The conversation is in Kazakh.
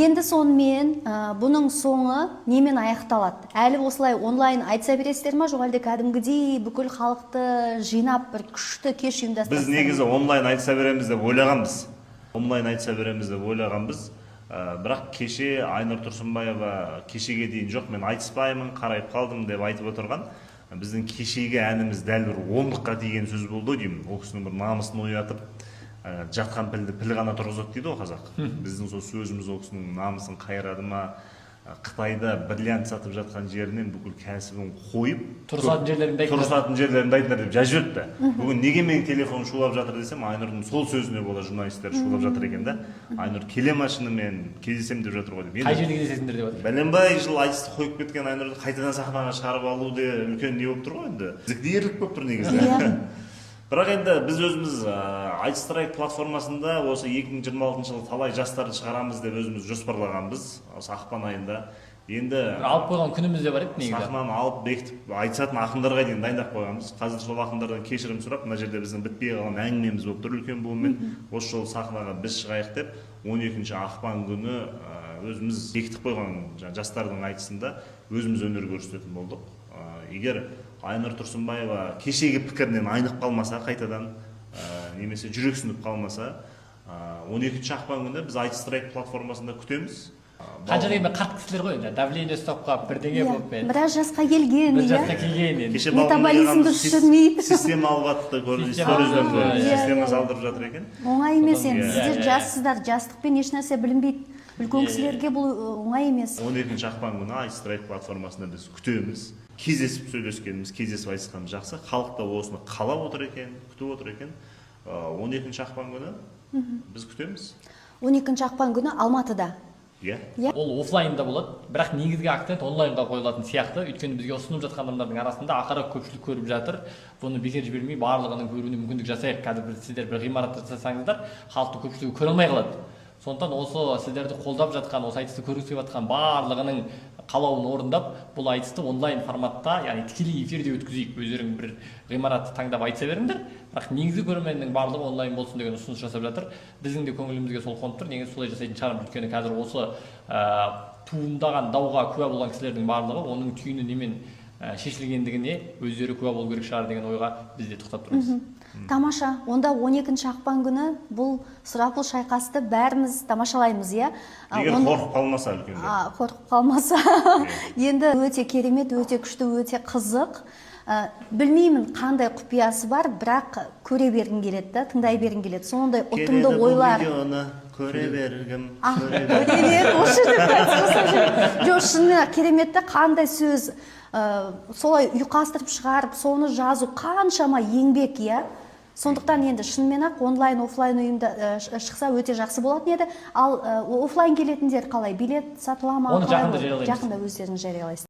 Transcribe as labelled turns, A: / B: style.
A: Енді сонымен бұның соңы немен аяқталады? Әлі осылай онлайн айтса бересіздер ма, жоқ әлде кәдімгідей бүкіл халықты жинап бір күшті кеш ұйымдастырасыздар?
B: Біз негізі онлайн айтса береміз деп ойлағанбыз. Бірақ кеше Айнұр Тұрсынбаева кешеге дейін жоқ, мен айтыспаймын, қарайып қалдым деп айтып отырған. Біздің кешегі әніміз дәл бір 10-ға тиген сөз болды деймін. Ол кісінің бір намысын оятып, жатқан пілді піл ғана тұрғызады дейді ғой қазақ. Біздің сол сөзіміз ол кісінің намысын қайрады ма? Қытайда бриллиант сатып жатқан жерінен бүкіл кәсібін қойып, тұрысатын жерлерінде айтыңдар деп жазып жіберіпті. Бүгін неге менің телефон шулап жатыр десем, Айнұрдың сол сөзіне бола журналистер шулап жатыр екен да. Айнұр келе машинамен кездесем деп жатыр ғой деп.
C: Қай жерде кездесесіңдер деп жатыр?
B: Бәленбай жыл айтысты қойып кеткен Айнұрды қайтадан сахнаға шығарып алу де үлкен не болып тұр ғой енді. Біздікте ерлік болып тұр негізі. Бірақ енді біз өзіміз айтыстрайк платформасында осы 2026 жылы талай жастарды шығарамыз деп өзіміз жоспарлағанбыз. Осы ақпан айында. Енді
C: алып қойған күніміз де бар еді негізі.
B: Сахнаны алып бекітіп айтысатын ақындарға дейін дайындап қойғанбыз. Қазір сол ақындардан кешірім сұрап, мына жерде біздің бітпей қалған әңгімеміз болып тұр үлкен буынмен. Осы жолы сахнаға біз шығайық деп 12 ақпан күні өзіміз бекітіп қойған жастардың айтысында өзіміз өнер көрсететін болдық. Егер Айнұр Тұрсынбаева кешегі пікірінен айнып қалмаса, қайтадан немесе жүрексініп қалмаса, 12 ақпан күні біз айтыстрайк платформасында күтеміз.
C: Қанша деген қарт кісілер ғой енді, давление ұстап қалып, бірдеңе болып пен.
A: Біраз жасқа келген,
B: метаболизм дұрыс жүрмейді. Система алғатты система салдырып жатыр екен.
A: Оңай емес енді, сіздер жассыздар, жастықпен ешнәрсе білінбейді. Үлкен кісілерге бұл оңай емес.
B: 12 ақпан күні айтыстрайк платформасында біз күтеміз. Кездесіп сөйлескеніміз, кездесіп айтысқанымыз жақсы. Халық та осыны қалап отыр екен, күтіп отыр екен. 12 ақпан күні біз күтеміз.
A: 12 ақпан күні Алматыда.
C: Ол офлайнда болады, бірақ негізгі акцент онлайнға қойылатын сияқты. Өйткені бізге ұсынып жатқан адамдардың арасында ақыры көпшілік көріп жатыр. Бұны бекер жібермей, барлығының көруіне мүмкіндік жасайық. Қазір сіздер бір ғимарат жасасаңыздар, халықты көпшілігі көре алмай қалады. Сондықтан осы сіздерді қолдап жатқан, осы айтысты көргісі келіп жатқан барлығының қалауын орындап, бұл айтысты онлайн форматта, яғни тікелей эфирде өткізейік. Өздерің бір ғимаратты таңдап айтса беріңдер, бірақ негізгі көрерменнің барлығы онлайн болсын деген ұсыныс жасап жатыр. Біздің де көңілімізге сол қонып тұр. Негізі солай жасайтын шығармыз. Өйткені қазір осы туындаған дауға куә болған кісілердің барлығы оның түйіні немен шешілгендігіне өздері куә болу керек шығар деген ойға біз де тоқтап тұрмыз.
A: Тамаша. Онда 12 ақпан күні бұл сұрапыл шайқасты бәріміз тамашалаймыз, иә?
B: Егер қорқып қалмаса үлкендер.
A: Қорқып қалмаса. Енді өте керемет, өте күшті, өте қызық. Білмеймін қандай құпиясы бар, бірақ көре бергім келеді, тыңдай бергім келеді. Сондай ұтымды ойлар.
B: Көре бергім.
A: Жоқ, шыны кереметті қандай сөз, солай ұйқастырып шығарып, соны жазу қаншама еңбек, иә? Сондықтан енді шынымен ақ онлайн, офлайн ұйымда шықса өте жақсы болатын еді. Ал офлайн келетіндер қалай? Билет сатыла ма?
C: Оны жақында жариялаймыз.
A: Жақында өздеріңіз жариялайсыз.